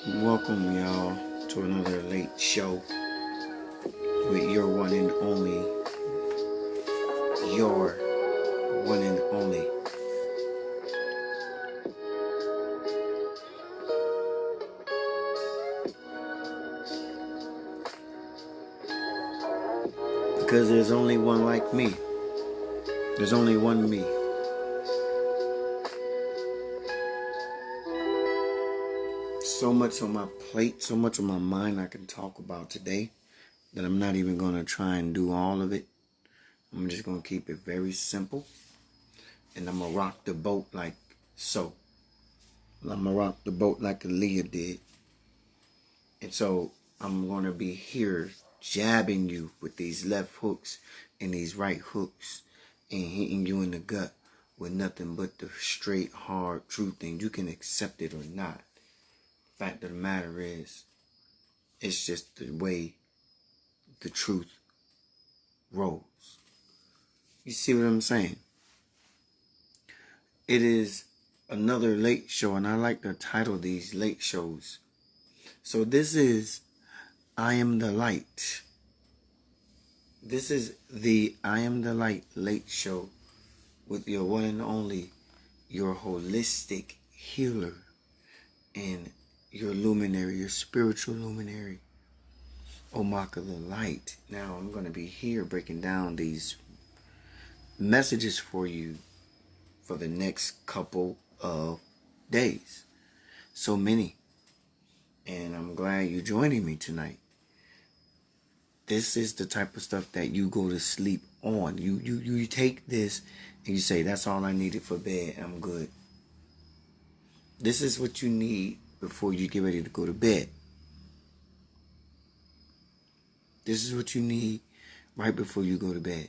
Welcome, y'all, to another late show with your one and only, your one and only. Because there's only one like me. There's only one me. So much on my plate, so much on my mind I can talk about today that I'm not even going to try and do all of it. I'm just going to keep it very simple. And I'm going to rock the boat like so. I'm going to rock the boat like Aaliyah did. And so I'm going to be here jabbing you with these left hooks and these right hooks and hitting you in the gut with nothing but the straight, hard truth. And you can accept it or not. Fact of the matter is, it's just the way the truth rolls. You see what I'm saying? It is another late show, and I like to title these late shows. So this is I Am the Light. This is the I Am the Light late show with your one and only, your holistic healer and your luminary, your spiritual luminary, Omaka the Light. Now I'm going to be here breaking down these messages for you for the next couple of days. So many. And I'm glad you're joining me tonight. This is the type of stuff that you go to sleep on. You take this and you say, that's all I needed for bed. I'm good. This is what you need before you get ready to go to bed. This is what you need right before you go to bed.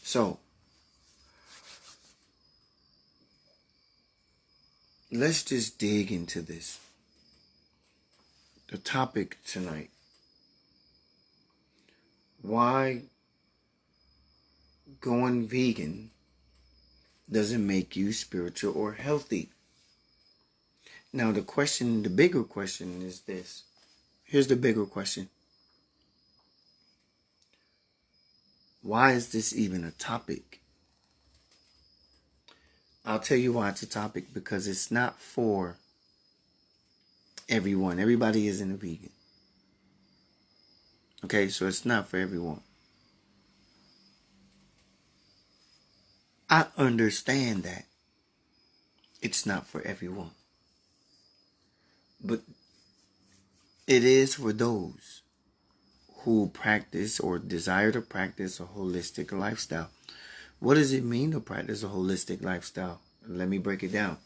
So, let's just dig into this. The topic tonight. Why going vegan doesn't make you spiritual or healthy. Now the bigger question is this. Here's the bigger question. Why is this even a topic? I'll tell you why it's a topic, because it's not for everyone. Everybody isn't a vegan. Okay, so it's not for everyone. I understand that it's not for everyone. But it is for those who practice or desire to practice a holistic lifestyle. What does it mean to practice a holistic lifestyle? Let me break it down.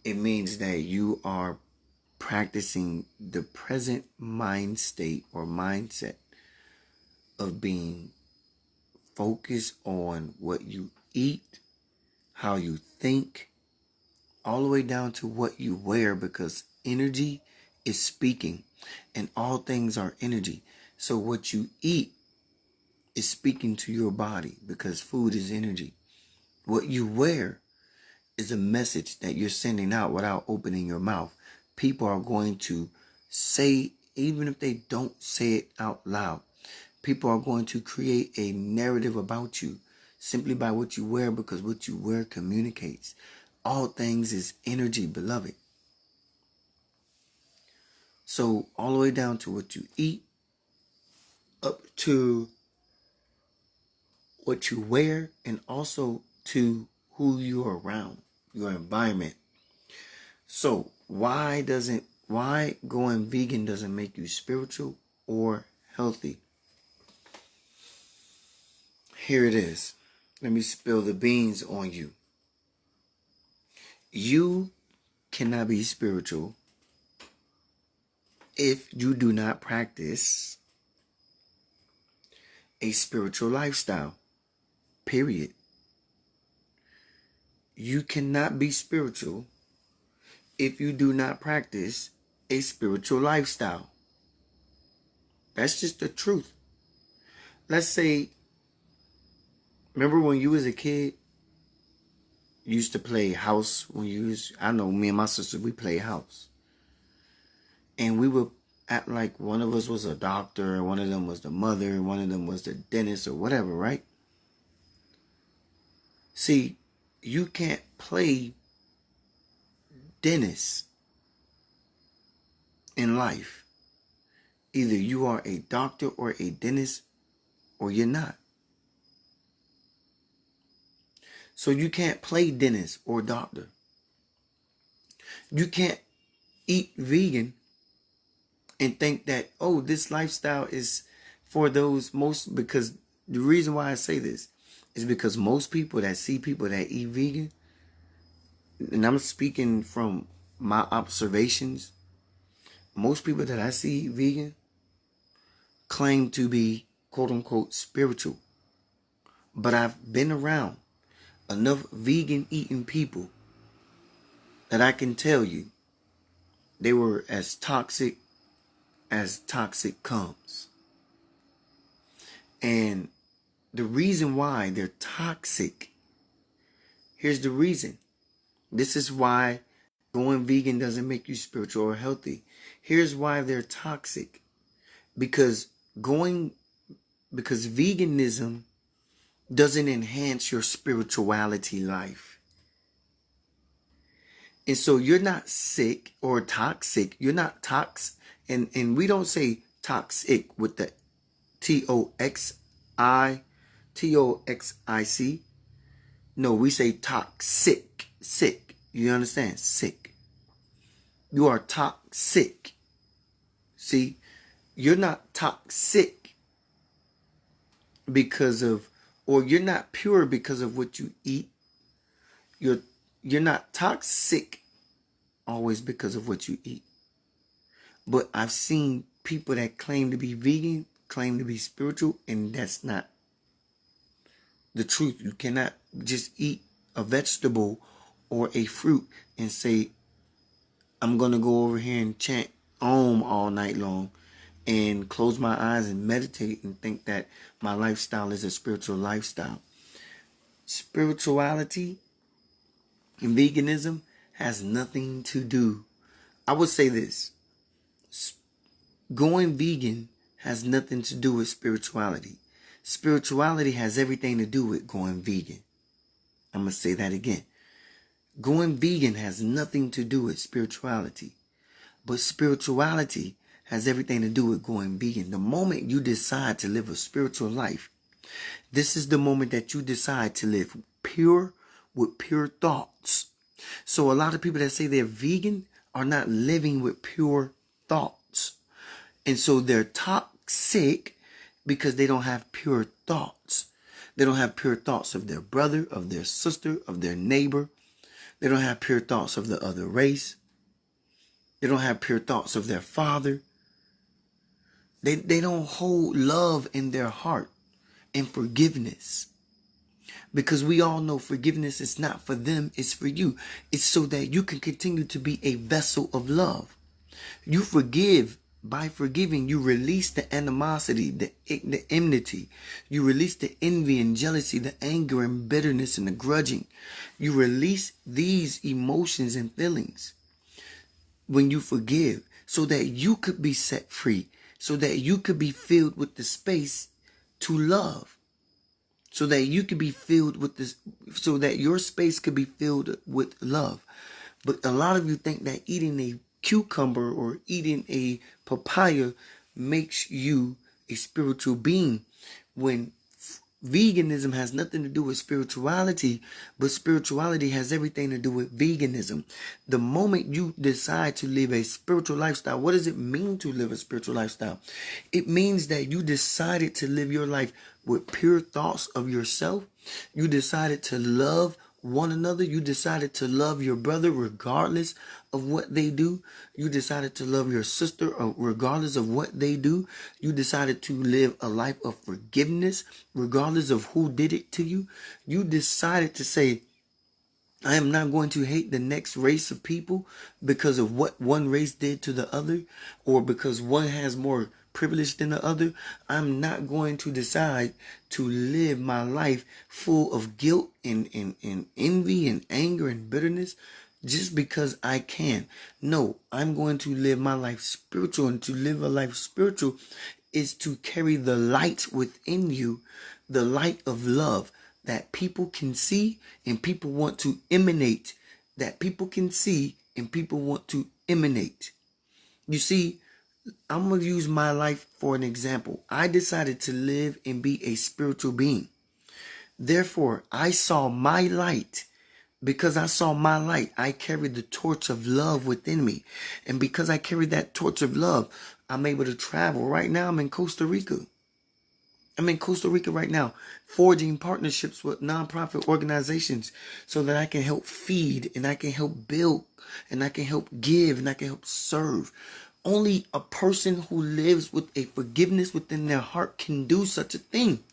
It means that you are practicing the present mind state or mindset of being focused on what you eat, how you think, all the way down to what you wear, because energy is speaking and all things are energy. So what you eat is speaking to your body, because food is energy. What you wear is a message that you're sending out without opening your mouth. People are going to say, even if they don't say it out loud, people are going to create a narrative about you simply by what you wear, because what you wear communicates. All things is energy, beloved. So all the way down to what you eat, up to what you wear, and also to who you're around, your environment. So why going vegan doesn't make you spiritual or healthy? Here it is. Let me spill the beans on you. You cannot be spiritual if you do not practice a spiritual lifestyle. Period. You cannot be spiritual if you do not practice a spiritual lifestyle. That's just the truth. Let's say, remember when you was a kid, you used to play house I know me and my sister, we play house. And we would act like one of us was a doctor, one of them was the mother, one of them was the dentist or whatever, right? See, you can't play dentist in life. Either you are a doctor or a dentist, or you're not. So you can't play dentist or doctor. You can't eat vegan and think that, oh, this lifestyle is for those because the reason why I say this is because most people that see people that eat vegan, and I'm speaking from my observations, most people that I see eat vegan claim to be quote unquote spiritual. But I've been around enough vegan eating people that I can tell you they were as toxic comes. And the reason why they're toxic, here's the reason. This is why going vegan doesn't make you spiritual or healthy. Here's why they're toxic. Because veganism doesn't enhance your spirituality life. And so you're not sick or toxic. You're not and we don't say toxic with the Toxic. No, we say toxic. Sick. You understand? Sick. You are toxic. See, you're not toxic or you're not pure because of what you eat. You're not toxic always because of what you eat. But I've seen people that claim to be vegan, claim to be spiritual, and that's not the truth. You cannot just eat a vegetable or a fruit and say, I'm going to go over here and chant Om all night long and close my eyes and meditate and think that my lifestyle is a spiritual lifestyle. Spirituality and veganism has nothing to do. I would say this. Going vegan has nothing to do with spirituality. Spirituality has everything to do with going vegan. I'm going to say that again. Going vegan has nothing to do with spirituality. But spirituality has everything to do with going vegan. The moment you decide to live a spiritual life, this is the moment that you decide to live pure with pure thoughts. So a lot of people that say they're vegan are not living with pure thoughts. And so they're toxic because they don't have pure thoughts. They don't have pure thoughts of their brother, of their sister, of their neighbor. They don't have pure thoughts of the other race. They don't have pure thoughts of their father. They don't hold love in their heart and forgiveness. Because we all know forgiveness is not for them, it's for you. It's so that you can continue to be a vessel of love. You forgive. By forgiving, you release the animosity, the enmity. You release the envy and jealousy, the anger and bitterness and the grudging. You release these emotions and feelings when you forgive, so that you could be set free, so that you could be filled with the space to love, so that you could be filled with this, so that your space could be filled with love. But a lot of you think that eating a cucumber or eating a papaya makes you a spiritual being, when veganism has nothing to do with spirituality, but spirituality has everything to do with veganism. The moment you decide to live a spiritual lifestyle, what does it mean to live a spiritual lifestyle? It means that you decided to live your life with pure thoughts of yourself. You decided to love one another. You decided to love your brother regardless of what they do. You decided to love your sister regardless of what they do. You decided to live a life of forgiveness regardless of who did it to you. You decided to say, I am not going to hate the next race of people because of what one race did to the other, or because one has more privilege than the other. I'm not going to decide to live my life full of guilt and envy and anger and bitterness just because I can. No, I'm going to live my life spiritual, and to live a life spiritual is to carry the light within you, the light of love that people can see and people want to emanate, that people can see and people want to emanate. You see, I'm going to use my life for an example. I decided to live and be a spiritual being. Therefore, I saw my light. Because I saw my light, I carried the torch of love within me. And because I carried that torch of love, I'm able to travel. Right now, I'm in Costa Rica. I'm in Costa Rica right now, forging partnerships with nonprofit organizations so that I can help feed, and I can help build, and I can help give, and I can help serve. Only a person who lives with a forgiveness within their heart can do such a thing.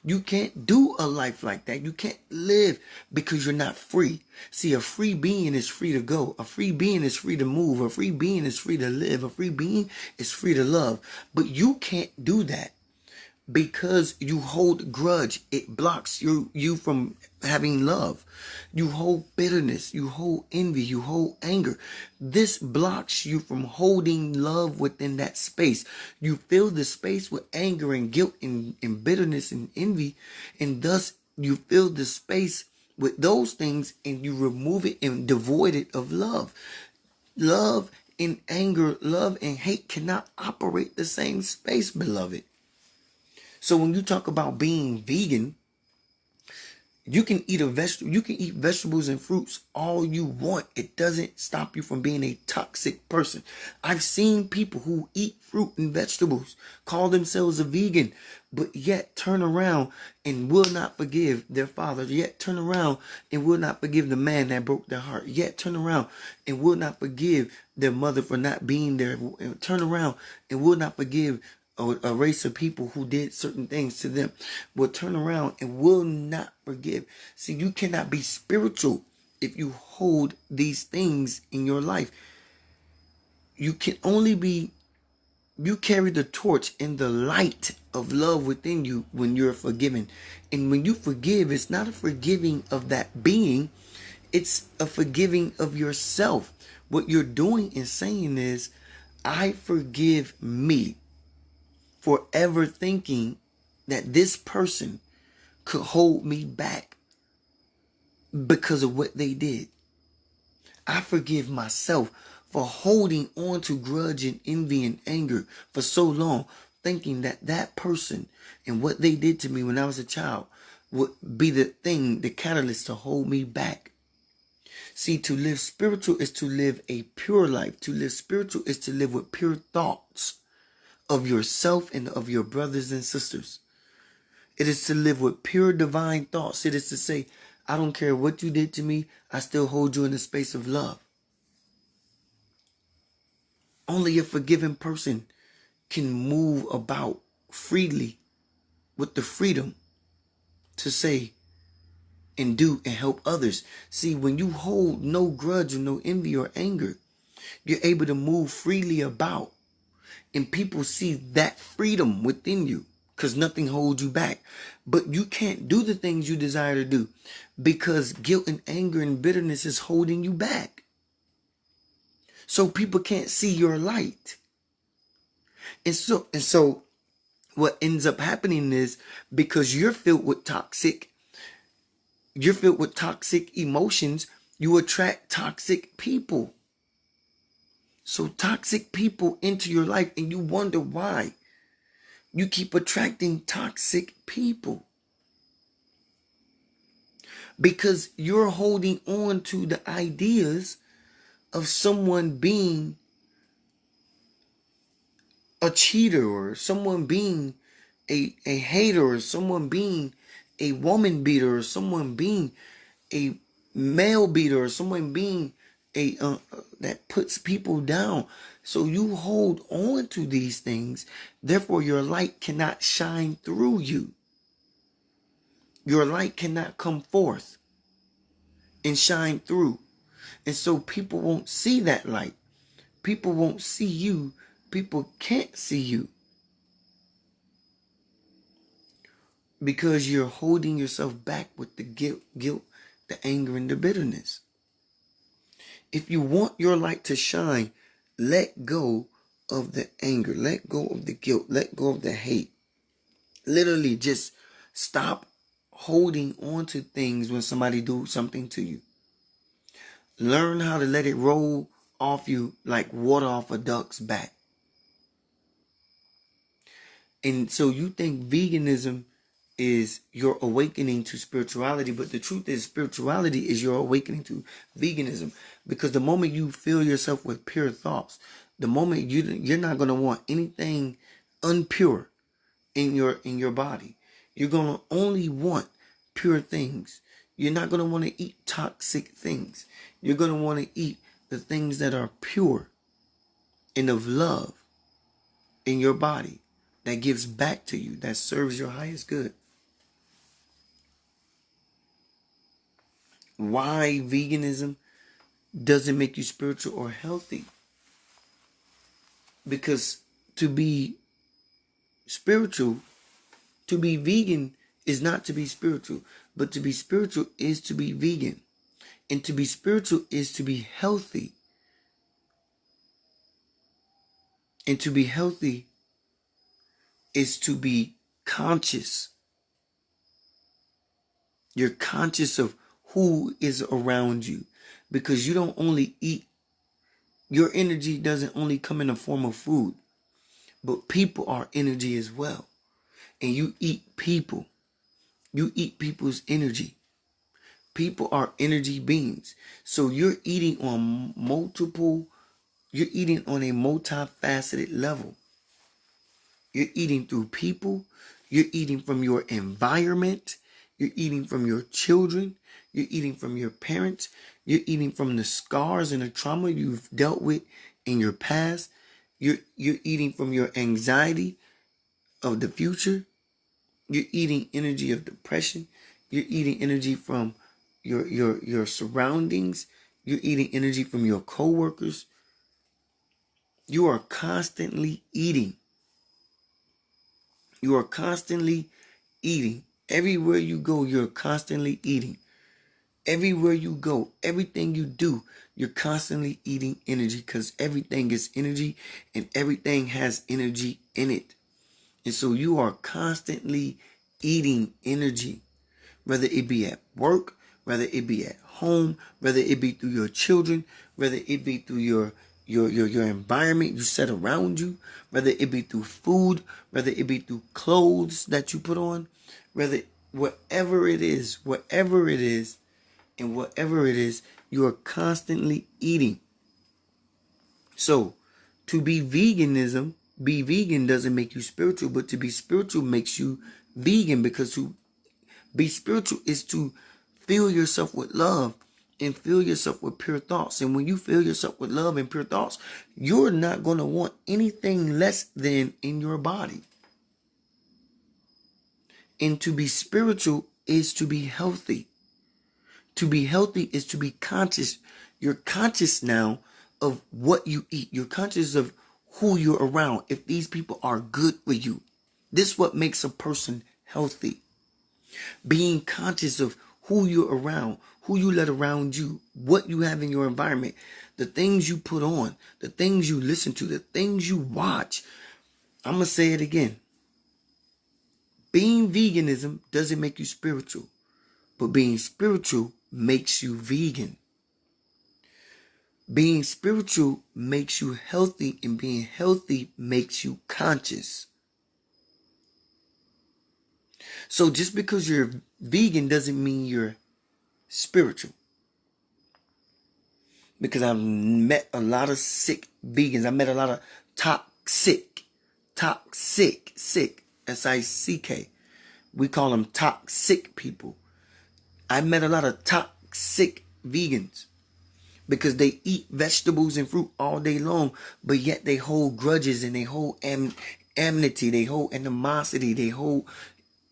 You can't do a life like that. You can't live because you're not free. See, a free being is free to go. A free being is free to move. A free being is free to live. A free being is free to love. But you can't do that because you hold grudge. It blocks you from having love. You hold bitterness. You hold envy. You hold anger. This blocks you from holding love within that space. You fill the space with anger and guilt and bitterness and envy, and thus you fill the space with those things, and you remove it and devoid it of love. Love and anger, love and hate cannot operate the same space, beloved. So when you talk about being vegan, you can eat you can eat vegetables and fruits all you want. It doesn't stop you from being a toxic person. I've seen people who eat fruit and vegetables, call themselves a vegan, but yet turn around and will not forgive their father, yet turn around and will not forgive the man that broke their heart, yet turn around and will not forgive their mother for not being there, turn around and will not forgive a race of people who did certain things to them, will turn around and will not forgive. See, you cannot be spiritual if you hold these things in your life. You can only be You carry the torch and the light of love within you when you're forgiven. And when you forgive, it's not a forgiving of that being. It's a forgiving of yourself. What you're doing and saying is, I forgive me for ever thinking that this person could hold me back because of what they did. I forgive myself for holding on to grudge and envy and anger for so long, thinking that that person and what they did to me when I was a child would be the thing, the catalyst to hold me back. See, to live spiritual is to live a pure life. To live spiritual is to live with pure thoughts of yourself and of your brothers and sisters. It is to live with pure divine thoughts. It is to say, I don't care what you did to me, I still hold you in a space of love. Only a forgiven person can move about freely with the freedom to say and do and help others. See, when you hold no grudge or no envy or anger, you're able to move freely about. And people see that freedom within you because nothing holds you back. But you can't do the things you desire to do because guilt and anger and bitterness is holding you back. So people can't see your light. And so what ends up happening is, because you're filled with toxic emotions, you attract toxic people. So toxic people into your life, and you wonder why you keep attracting toxic people. Because you're holding on to the ideas of someone being a cheater, or someone being a hater, or someone being a woman beater, or someone being a male beater, or someone being a that puts people down. So you hold on to these things. Therefore, your light cannot shine through you. Your light cannot come forth and shine through. And so people won't see that light. People won't see you. People can't see you because you're holding yourself back with the guilt, the anger, and the bitterness. If you want your light to shine, let go of the anger, let go of the guilt, let go of the hate. Literally just stop holding on to things when somebody do something to you. Learn how to let it roll off you like water off a duck's back. And so you think veganism is your awakening to spirituality, but the truth is spirituality is your awakening to veganism. Because the moment you fill yourself with pure thoughts, the moment you're not going to want anything unpure in your body. You're going to only want pure things. You're not going to want to eat toxic things. You're going to want to eat the things that are pure and of love in your body, that gives back to you, that serves your highest good. Why veganism doesn't make you spiritual or healthy? Because to be spiritual, to be vegan is not to be spiritual, but to be spiritual is to be vegan. And to be spiritual is to be healthy. And to be healthy is to be conscious. You're conscious of who is around you, because you don't only eat. Your energy doesn't only come in the form of food, but people are energy as well. And you eat people. You eat people's energy. People are energy beings. So you're eating on a multifaceted level. You're eating through people. You're eating from your environment. You're eating from your children. You're eating from your parents. You're eating from the scars and the trauma you've dealt with in your past. You're eating from your anxiety of the future. You're eating energy of depression. You're eating energy from your surroundings. You're eating energy from your coworkers. You are constantly eating. You are constantly eating. Everywhere you go, you're constantly eating. Everywhere you go, everything you do, you're constantly eating energy, because everything is energy and everything has energy in it. And so you are constantly eating energy, whether it be at work, whether it be at home, whether it be through your children, whether it be through your environment you set around you, whether it be through food, whether it be through clothes that you put on, whether whatever it is, and whatever it is, you are constantly eating. So to be vegan doesn't make you spiritual, but to be spiritual makes you vegan, because to be spiritual is to fill yourself with love and fill yourself with pure thoughts. And when you fill yourself with love and pure thoughts, you're not going to want anything less than in your body. And to be spiritual is to be healthy. To be healthy is to be conscious. You're conscious now of what you eat. You're conscious of who you're around. If these people are good for you. This is what makes a person healthy. Being conscious of who you're around, who you let around you, what you have in your environment, the things you put on, the things you listen to, the things you watch. I'm going to say it again. Being veganism doesn't make you spiritual, but being spiritual makes you vegan. Being spiritual makes you healthy, and being healthy makes you conscious. So just because you're vegan doesn't mean you're spiritual. Because I've met a lot of sick vegans. I met a lot of toxic, S-I-C-K. We call them toxic people. I met a lot of toxic vegans because they eat vegetables and fruit all day long, but yet they hold grudges and they hold enmity, they hold animosity, they hold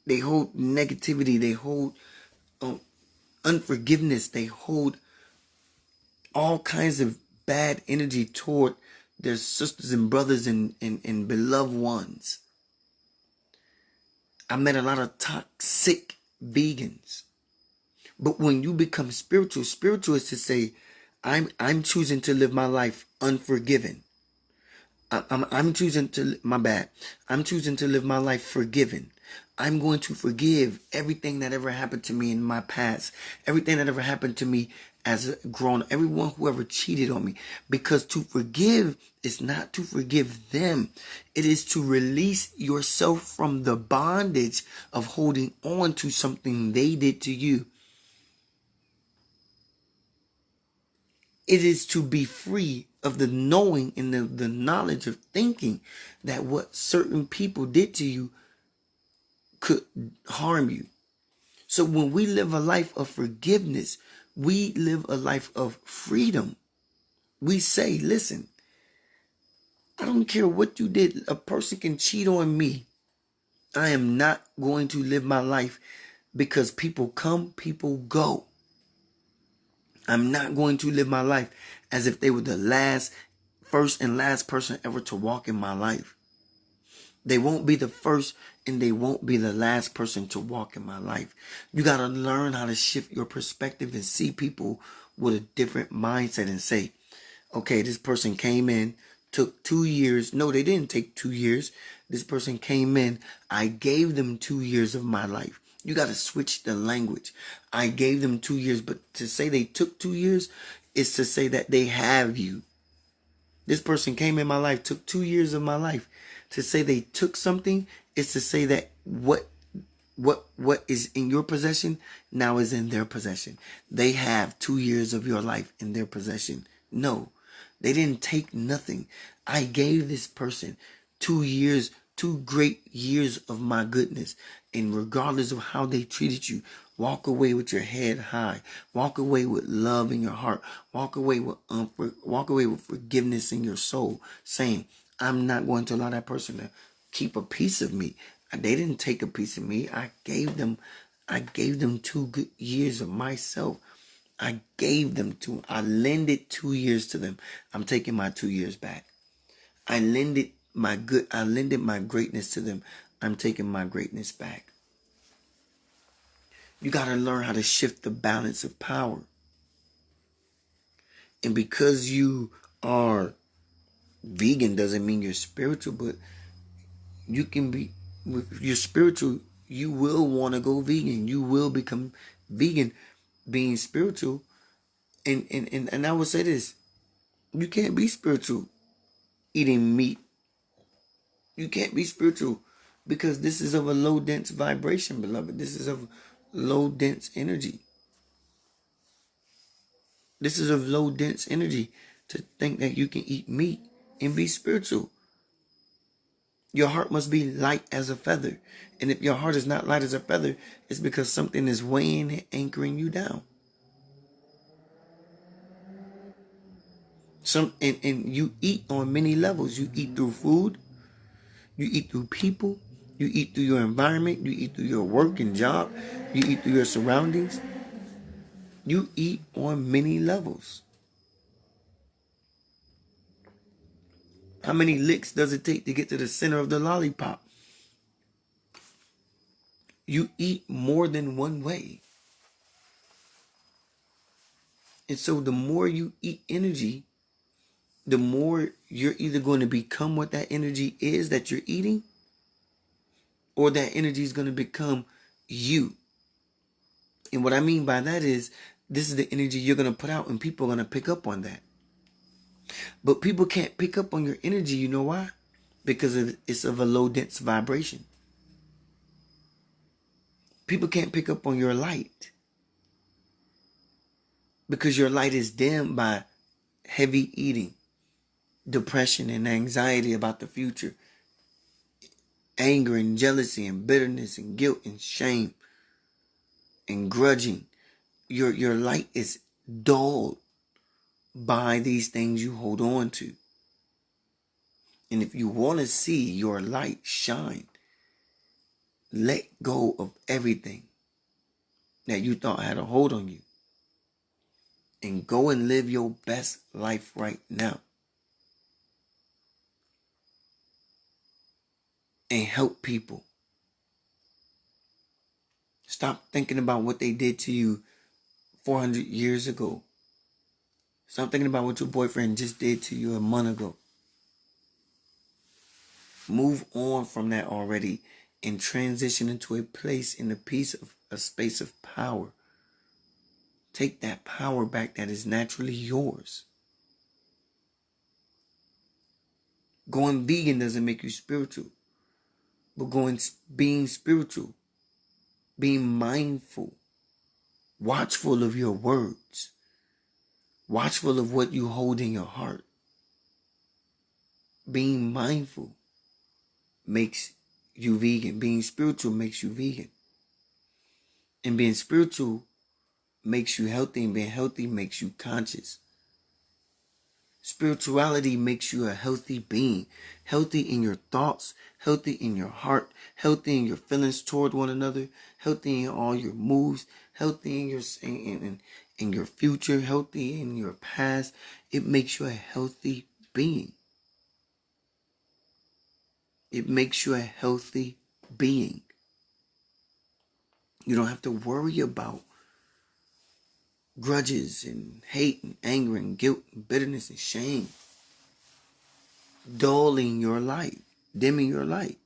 negativity, they hold unforgiveness, they hold all kinds of bad energy toward their sisters and brothers and beloved ones. I met a lot of toxic vegans. But when you become spiritual is to say, I'm choosing to live my life unforgiven. I'm choosing to live my life forgiven. I'm going to forgive everything that ever happened to me in my past. Everything that ever happened to me as a grown, everyone who ever cheated on me. Because to forgive is not to forgive them. It is to release yourself from the bondage of holding on to something they did to you. It is to be free of the knowing and the knowledge of thinking that what certain people did to you could harm you. So when we live a life of forgiveness, we live a life of freedom. We say, listen, I don't care what you did. A person can cheat on me. I am not going to live my life because people come, people go. I'm not going to live my life as if they were the first and last person ever to walk in my life. They won't be the first and they won't be the last person to walk in my life. You got to learn how to shift your perspective and see people with a different mindset and say, okay, this person came in, took 2 years. No, they didn't take 2 years. This person came in. I gave them 2 years of my life. You got to switch the language. I gave them 2 years, but to say they took 2 years is to say that they have you. This person came in my life, took 2 years of my life. To say they took something is to say that what is in your possession now is in their possession. They have 2 years of your life in their possession. No, they didn't take nothing. I gave this person 2 years, 2 great years of my goodness. And regardless of how they treated you, walk away with your head high. Walk away with love in your heart. Walk away with forgiveness in your soul, saying, I'm not going to allow that person to keep a piece of me. They didn't take a piece of me. I gave them 2 good years of myself. I lended 2 years to them. I'm taking my 2 years back. I lended my greatness to them. I'm taking my greatness back. You got to learn how to shift the balance of power. And because you are vegan doesn't mean you're spiritual, but you can be, if you're spiritual, you will want to go vegan. You will become vegan being spiritual. And I would say this, you can't be spiritual eating meat. You can't be spiritual because this is of a low dense vibration, beloved. This is of low dense energy. This is of low dense energy to think that you can eat meat and be spiritual. Your heart must be light as a feather. And if your heart is not light as a feather, it's because something is weighing and anchoring you down. And you eat on many levels. You eat through food. You eat through people. You eat through your environment. You eat through your work and job. You eat through your surroundings. You eat on many levels. How many licks does it take to get to the center of the lollipop? You eat more than one way. And so the more you eat energy, the more you're either going to become what that energy is that you're eating, or that energy is going to become you. And what I mean by that is, this is the energy you're going to put out, and people are going to pick up on that. But people can't pick up on your energy. You know why? Because it's of a low dense vibration. People can't pick up on your light because your light is dimmed by heavy eating, depression and anxiety about the future, anger and jealousy and bitterness and guilt and shame and grudging. Your light is dulled by these things you hold on to. And if you want to see your light shine, let go of everything that you thought had a hold on you and go and live your best life right now and help people. Stop thinking about what they did to you 400 years ago. Stop thinking about what your boyfriend just did to you a month ago. Move on from that already and transition into a place in a space of power. Take that power back that is naturally yours. Going vegan doesn't make you spiritual, but being spiritual, being mindful, watchful of your words, watchful of what you hold in your heart. Being mindful makes you vegan. Being spiritual makes you vegan. And being spiritual makes you healthy, and being healthy makes you conscious. Spirituality makes you a healthy being, healthy in your thoughts, healthy in your heart, healthy in your feelings toward one another, healthy in all your moves, healthy in your future, healthy in your past. It makes you a healthy being. It makes you a healthy being. You don't have to worry about grudges and hate and anger and guilt and bitterness and shame dulling your light, dimming your light.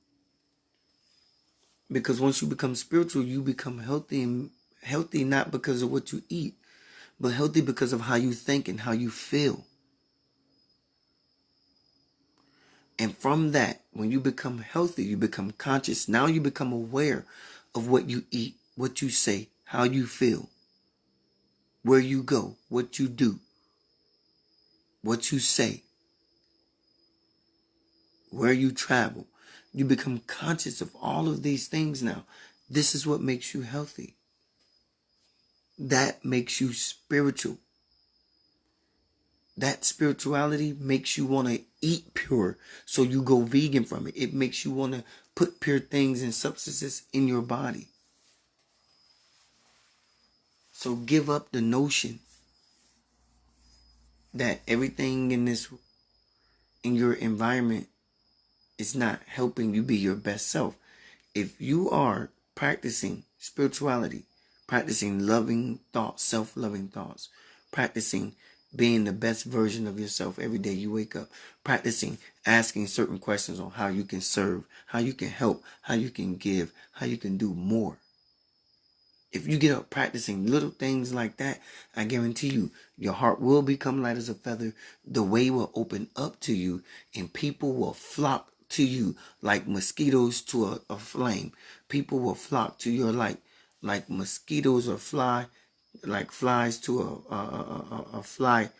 Because once you become spiritual, you become healthy, and healthy not because of what you eat, but healthy because of how you think and how you feel. And from that, when you become healthy, you become conscious. Now you become aware of what you eat, what you say, how you feel, where you go, what you do, what you say, where you travel. You become conscious of all of these things now. This is what makes you healthy. That makes you spiritual. That spirituality makes you want to eat pure, so you go vegan from it. It makes you want to put pure things and substances in your body. So give up the notion that everything in this in your environment is not helping you be your best self. If you are practicing spirituality, practicing loving thoughts, self-loving thoughts, practicing being the best version of yourself every day you wake up, practicing asking certain questions on how you can serve, how you can help, how you can give, how you can do more. If you get up practicing little things like that, I guarantee you, your heart will become light as a feather. The way will open up to you, and people will flock to you like mosquitoes to a flame. People will flock to your light like mosquitoes or like flies to a fly,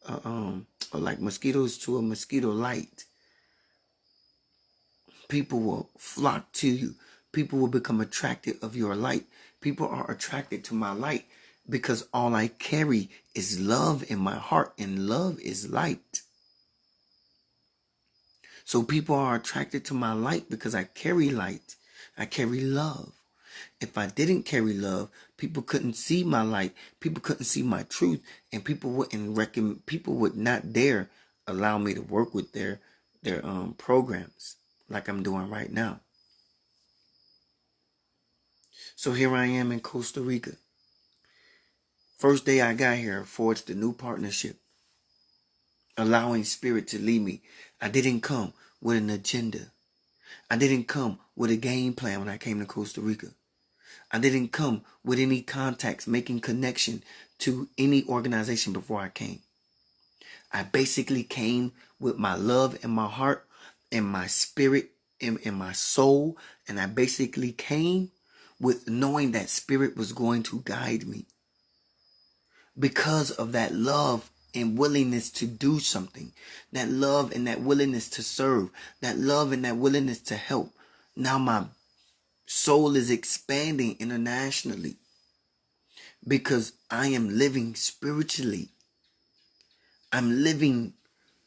or like mosquitoes to a mosquito light. People will flock to you. People will become attracted of your light. People are attracted to my light because all I carry is love in my heart, and love is light. So people are attracted to my light because I carry light. I carry love. If I didn't carry love, people couldn't see my light. People couldn't see my truth, and people would not dare allow me to work with their programs like I'm doing right now. So here I am in Costa Rica. First day I got here, I forged a new partnership, allowing spirit to lead me. I didn't come with an agenda. I didn't come with a game plan when I came to Costa Rica. I didn't come with any contacts, making connection to any organization before I came. I basically came with my love in my heart and my spirit in my soul. And I basically came with knowing that spirit was going to guide me. Because of that love and willingness to do something, that love and that willingness to serve, that love and that willingness to help. Now my soul is expanding internationally because I am living spiritually. I'm living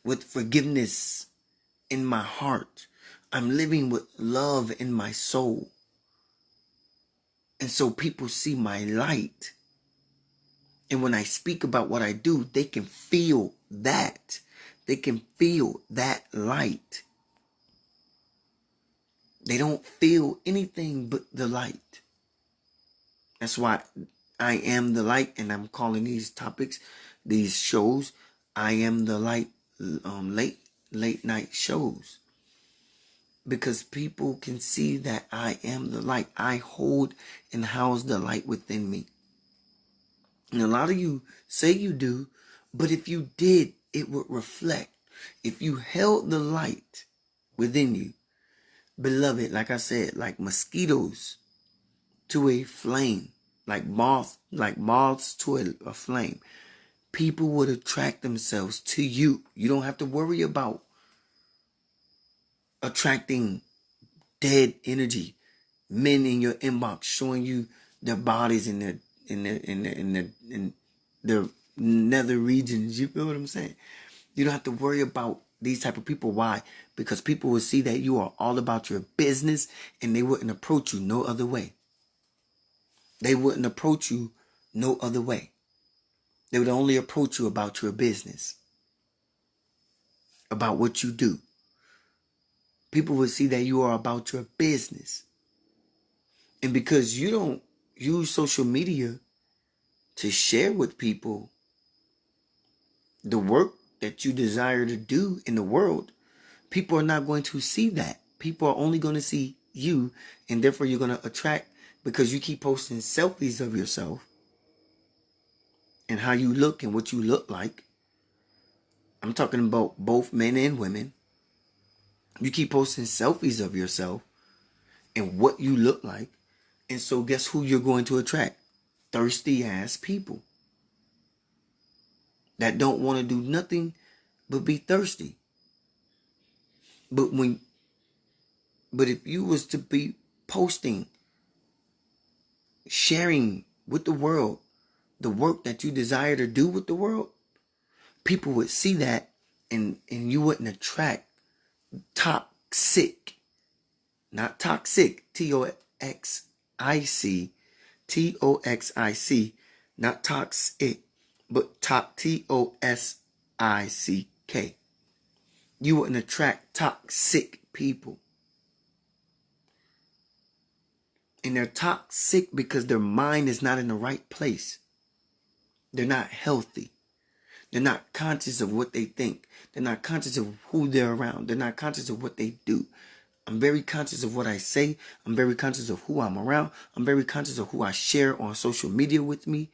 with forgiveness in my heart. I'm living with love in my soul. And so people see my light. And when I speak about what I do, they can feel that. They can feel that light. They don't feel anything but the light. That's why I am the light, and I'm calling these topics, these shows, I am the light, late night shows. Because people can see that I am the light. I hold and house the light within me. And a lot of you say you do, but if you did, it would reflect. If you held the light within you, beloved, like I said, like mosquitoes to a flame, like moths to a flame, people would attract themselves to you. You don't have to worry about attracting dead energy, men in your inbox showing you their bodies in their nether regions. You feel what I'm saying? You don't have to worry about these type of people. Why? Because people will see that you are all about your business, and they wouldn't approach you no other way. They wouldn't approach you no other way. They would only approach you about your business, about what you do. People would see that you are about your business. And because you don't use social media to share with people the work that you desire to do in the world, people are not going to see that. People are only going to see you, and therefore you're going to attract, because you keep posting selfies of yourself and how you look and what you look like. I'm talking about both men and women. You keep posting selfies of yourself and what you look like. And so guess who you're going to attract? Thirsty ass people that don't want to do nothing but be thirsty. But if you was to be posting, sharing with the world the work that you desire to do with the world, people would see that, and you wouldn't attract toxic, not toxic, Toxic, Toxic, not toxic, but Toxick, You wouldn't attract toxic people. And they're toxic because their mind is not in the right place. They're not healthy. They're not conscious of what they think. They're not conscious of who they're around. They're not conscious of what they do. I'm very conscious of what I say. I'm very conscious of who I'm around. I'm very conscious of who I share on social media with me.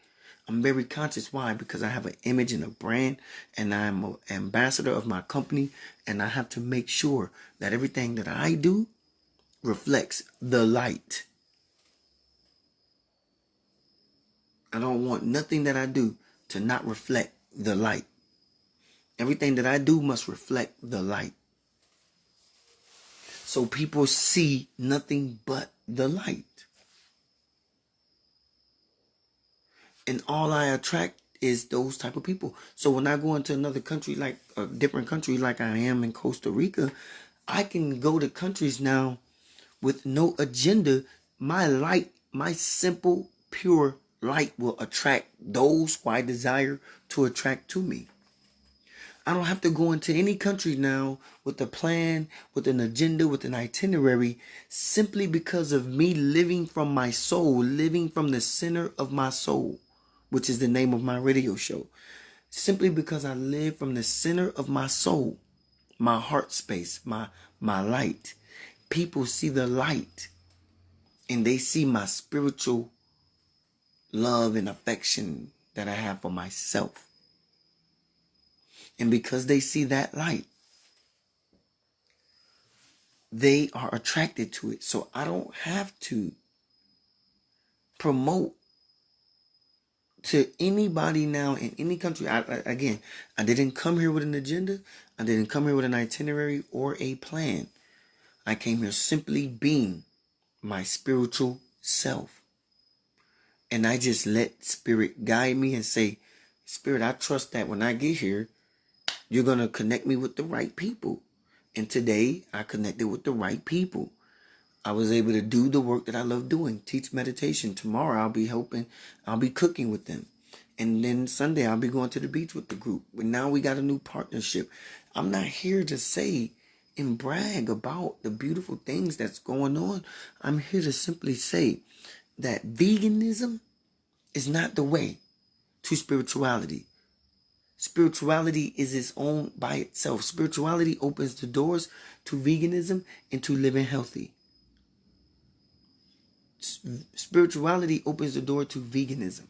I'm very conscious. Why? Because I have an image and a brand, and I'm an ambassador of my company, and I have to make sure that everything that I do reflects the light. I don't want nothing that I do to not reflect the light. Everything that I do must reflect the light. So people see nothing but the light. And all I attract is those type of people. So when I go into another country, like a different country like I am in Costa Rica, I can go to countries now with no agenda. My light, my simple, pure light will attract those who I desire to attract to me. I don't have to go into any country now with a plan, with an agenda, with an itinerary, simply because of me living from my soul, living from the center of my soul, which is the name of my radio show. Simply because I live from the center of my soul, my heart space, my light. People see the light and they see my spiritual love and affection that I have for myself. And because they see that light, they are attracted to it. So I don't have to promote to anybody now in any country. I didn't come here with an agenda. I didn't come here with an itinerary or a plan. I came here simply being my spiritual self. And I just let Spirit guide me and say, Spirit, I trust that when I get here, you're going to connect me with the right people. And today I connected with the right people. I was able to do the work that I love doing, teach meditation. Tomorrow I'll be cooking with them. And then Sunday I'll be going to the beach with the group. But now we got a new partnership. I'm not here to say and brag about the beautiful things that's going on. I'm here to simply say that veganism is not the way to spirituality. Spirituality is its own by itself. Spirituality opens the doors to veganism and to living healthy. Spirituality opens the door to veganism,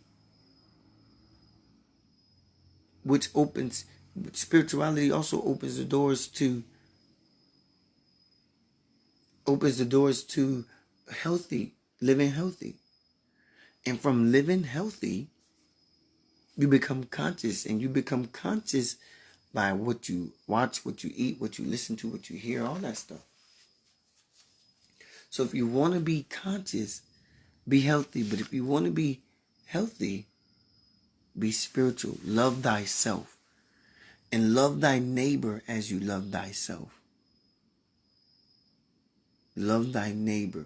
spirituality also opens the doors to living healthy. And from living healthy, you become conscious, and you become conscious by what you watch, what you eat, what you listen to, what you hear, all that stuff. So if you want to be conscious, be healthy. But if you want to be healthy, be spiritual. Love thyself. And love thy neighbor as you love thyself. Love thy neighbor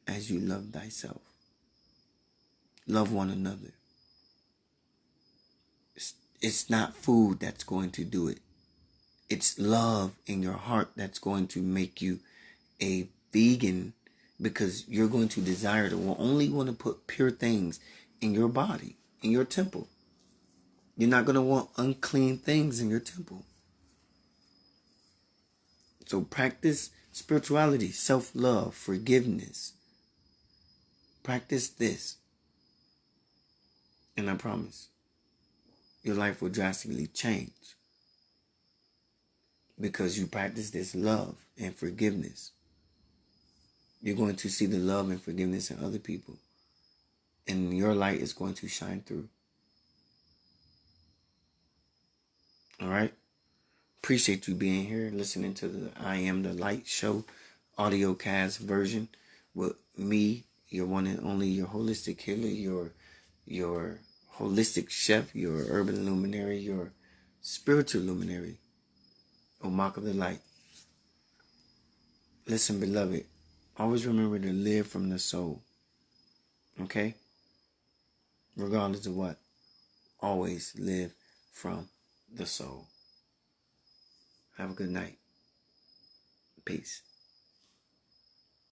as you love thyself. Love one another. It's not food that's going to do it. It's love in your heart that's going to make you a vegan, because you're going to desire to only want to put pure things in your body, in your temple. You're not going to want unclean things in your temple. So practice spirituality, self-love, forgiveness. Practice this. And I promise, your life will drastically change. Because you practice this love and forgiveness. You're going to see the love and forgiveness in other people. And your light is going to shine through. All right? Appreciate you being here, listening to the I Am the Light show, audio cast version with me, your one and only, your holistic healer, your holistic chef, your urban luminary, your spiritual luminary, Omaka the Light. Listen, beloved, always remember to live from the soul. Okay? Regardless of what, always live from the soul. Have a good night. Peace.